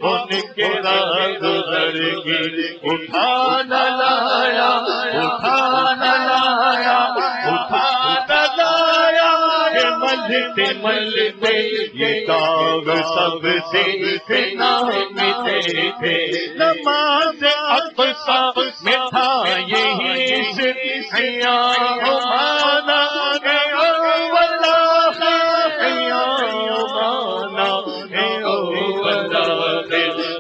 ان کے راز ہرگز اٹھا نہ لایا، اٹھا نہ لایا، اٹھا نہ لایا، کہ ملتے ملتے یہ داغ سب سے مٹے تھے۔ نماز اقصی میں تھا یہی خیام مانا ہے اولا، خیام مانا ہے اولا،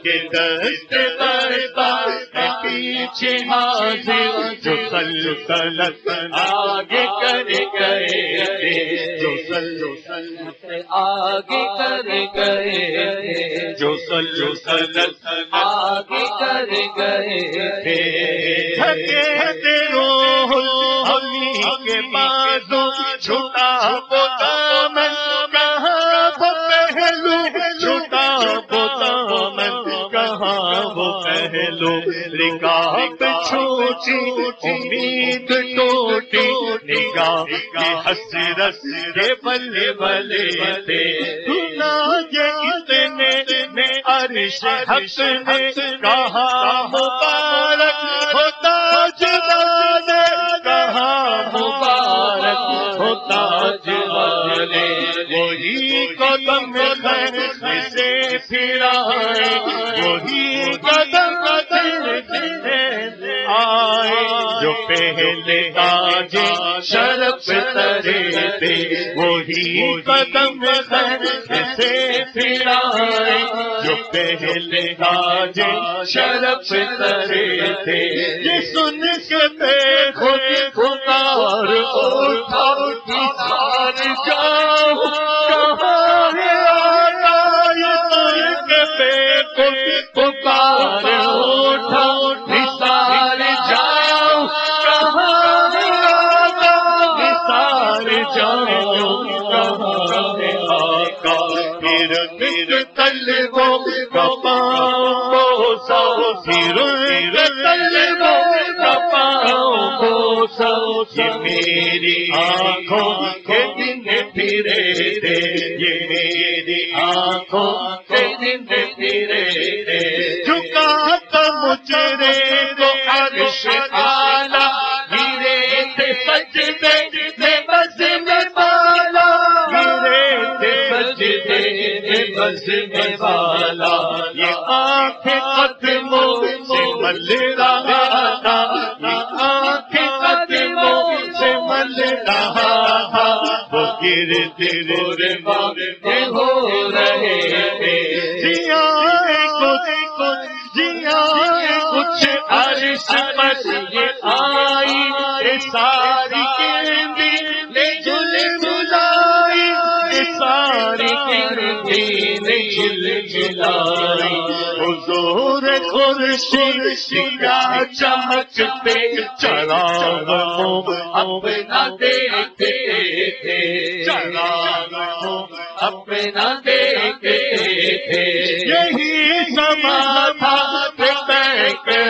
کہ دست برتا ہے پیچھے حاضر، جو سلطنت آگے کر گئے تھے، جو سلطنت آگے کر گئے تھے، جو سلطنت آگے کر گئے تھے۔ تھکے تھے روح امی کے بازو، چھوٹا وہ دامن کہاں وہ پہلو، چھوٹا وہ دامن کہاں وہ پہلو، رکاب چھوٹی امید ٹوٹی، نگاہ کی حسرت کے بلے بلے تھے۔ سنا یہ اتنے میں عرش حق نے کہا مبارک ہوتا جلالے، کہا مبارک ہوتا جلالے، وہی قدم خیر سے پھرائے، وہی قدم خیر سے آئے، جو پہلے تاج شرف ترے تھے، وہی قدم خیر سے پھرائے، جو پہلے تاج شرف ترے تھے۔ یہ سن کے بے خود پکار اٹھا پسار جاؤ، کہاں ہے آقا، یہ سن کے بے خود پکار اٹھا پسار جاؤ، کہاں ہے آقا، پسار جاؤ، کہاں ہے آقا، پھر طلبوں کا پاؤں بوسا، پھر طلبوں کا پاؤں بوسا، یہ میری آنکھوں کے دن پھرے تھے، یہ میری آنکھوں کے دن پھرے تھے۔ جھکا تھا مجرے کو عرش اعلیٰ، گرے تھے سجدے میں بس میں بالا، گرے تھے سجدے میں بس میں بالا، یہ آنکھیں قدموں سے مل رہا تھا، یہ آنکھیں قدموں سے مل رہا تھا، وہ گرد قربان ہو رہے تھے۔ جیائے کچھ عرش پر یہ آئی، یہ ساری کردی نے جل جلائی، یہ ساری کردی نے جل جلائی، حضور خورشید کا چمکتے چراغ اپنا دیکھتے تھے، چراغ اپنا دیکھتے تھے۔ یہی زمان تھا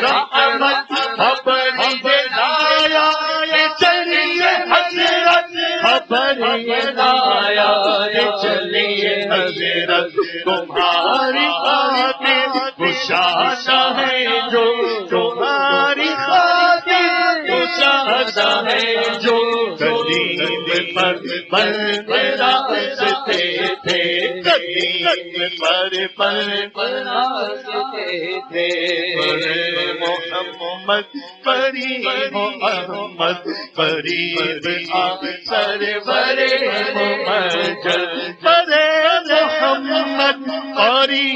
رحمت خبر یہ لایا، یہ چلیے حضرت خبر یہ لایا، یہ چلیے حضرت تمہاری خاطر کشادہ ہے جو، تمہاری خاطر کشادہ ہے جو، قدیم پر راستے تھے، قدیم پر راستے تھے۔ محمد قریب احمد قریب سرور ممجد، برے محمد قریب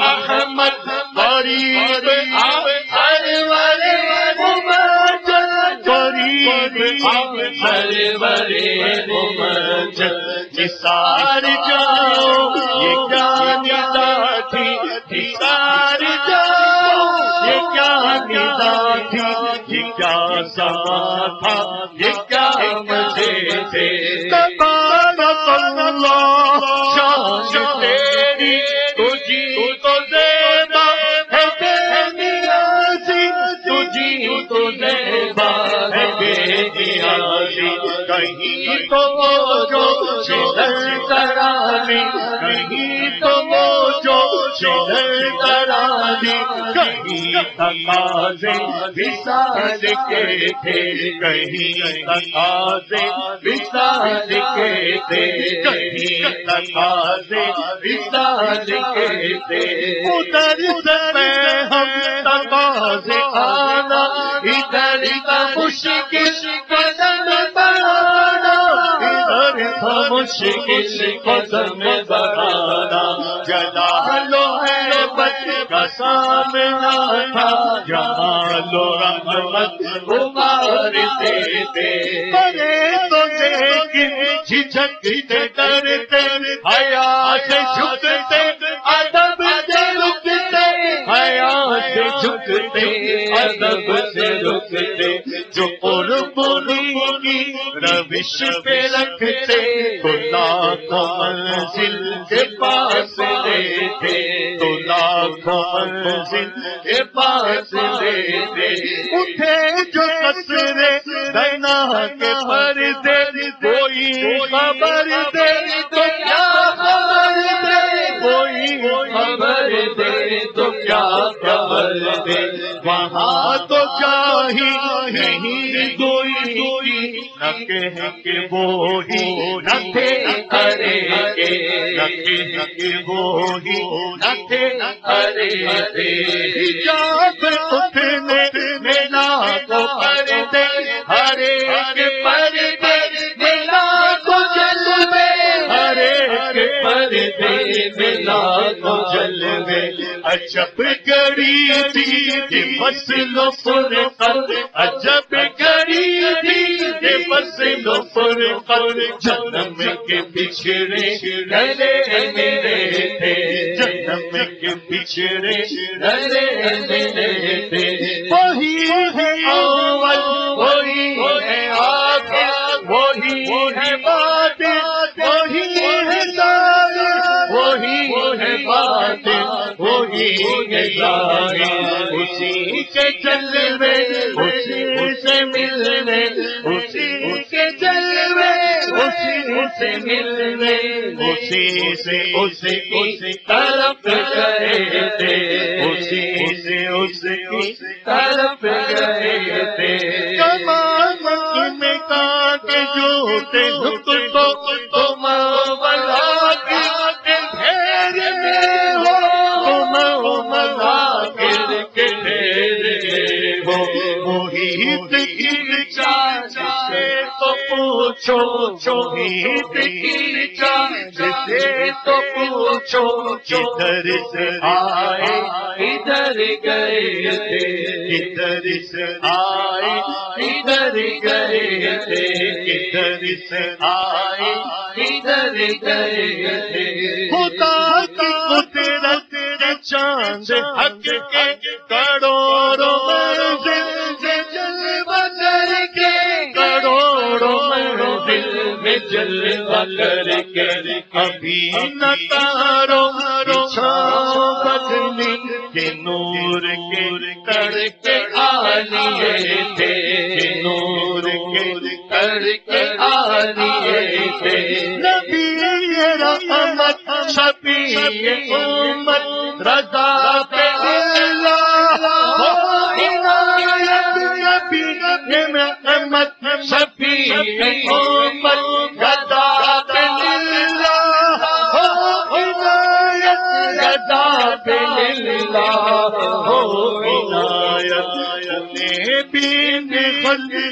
احمد قریب سرور ممجد، قریب سرور ممجد، نثار جاؤ یہ کیا ندا تھی، نثار جاؤ یہ کیا ندا تھی، یہ کیا سما تھا، یہ کیا مزے تھے۔ تبارک اللہ شان تیری، تجھی تو زیبا ہے بے نیازی، تجھی تو زیبا ہے بے نیازی، کہیں تو وہ جو شدر ترانی، کہیں تو وہ جو شدر کرانی کہیں تقاضے وصال کے تھے کہیں تقاضے وصال کے تھے کہیں تقاضے وصال کے تھے ادھر سے ہم تقاضے آنا ادھر کا مشکل قدم بڑھانا ادھر کا مشکل قدم بڑھانا جلال و ہیبت کا سامنا تھا جلال و رحمت ابھارتے تھے مرے تو لیکن جھجکتے ڈرتے حیا سے جھکتے ادب سے رکتے حیا سے جھکتے ادب سے رکتے جو قربانی کی روش پہ رکھتے تو لاکھوں منزل کے پاس لیتے تو لاکھوں منزل کے پاس لیتے اٹھے جو قصرے دینا کے پردے کوئی خبر دے تو کیا خبر دے کوئی خبر دے تو کیا خبر دے وہاں تو جاہی نہیں کوئی نہ کہہ کے وہی نہ تھے ارے نہ کہہ کے وہی نہ تھے ارے جب اٹھنے میلا کو پردے ہر ایک پردے میلا کو جلوے ہر ایک پردے میلا کو جلوے عجب گڑی تھی فصل و فرقت عجب گڑی تھی فصل و فرقت جنم کے بچھڑے گلے میرے تھے جنم کے بچھڑے گلے میرے تھے وہی ہے اول وہی ہے آخر وہی ہے باطن وہی ہے ظاہر وہی ہے باطن وہی ہے ظاہر اسی کے جلوے اسی سے ملنے اسی کے جلوے اسی سے ملنے اسی سے اسی طرف گئے تھے اسی سے اس کی طرف گئے تھے کمال میں کاٹے جوتے تو تم بلا کے ڈھیر میں ہو تم بلا کے ڈھیر میں ہو محیط کی چاچ سے تو پوچھو محیط کی چاچ سے تو پوچھو ادھر سے آئے ادھر گئے تھے ادھر سے آئے ادھر گئے تھے ادھر سے آئے ادھر گئے تھے خدا کی قدرت کے چاند حق کے کروڑوں منزل سے جلوہ کر کے کروڑوں منزل میں جلوہ کر کے ابھی نہ تاروں چھاؤں بدلی کہ نور کے تڑکے آ لیے تھے نور کے تڑکے آ لیے تھے نبی رحمت شفیع امت رضا پہ اللہ عنایت نبی رحمت شفیع امت رضا پہ اللہ عنایت رضا پہ اللہ عنایت نے بھی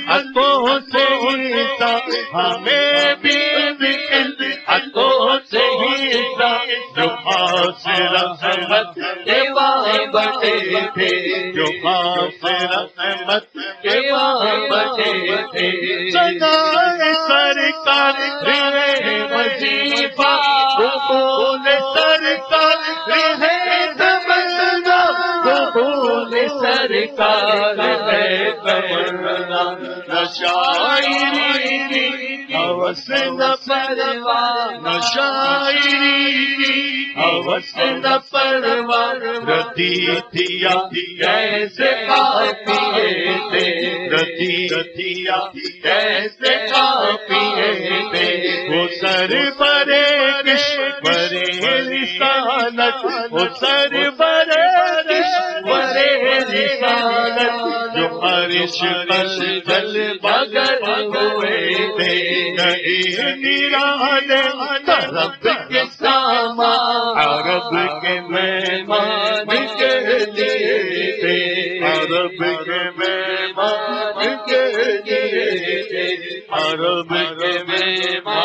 خلقوں سے حصہ ہمیں بھی خلقوں سے حصہ جو خاص رحمت کے وہاں بٹے تھے جو خاص رحمت کے وہاں بٹے تھے سدائے سرکار رہے وظیفہ قبول سرکار رہے تمنا قبول سرکار ہے تمنا نہ شاعری ہوس نہ پرواہ نہ شاعری ہوس نہ پرواہ ردی دیا کیسے پیے تھے ردی دیا کیسے پیے تھے وہ سر برے رسالت وہ سر برے بارش جل بغل ہوئے تھے نئی نرانے عرب کے سامان عرب کے مہمان کے لیے تھے عرب کے مہمان کے لیے تھے عرب کے مہمان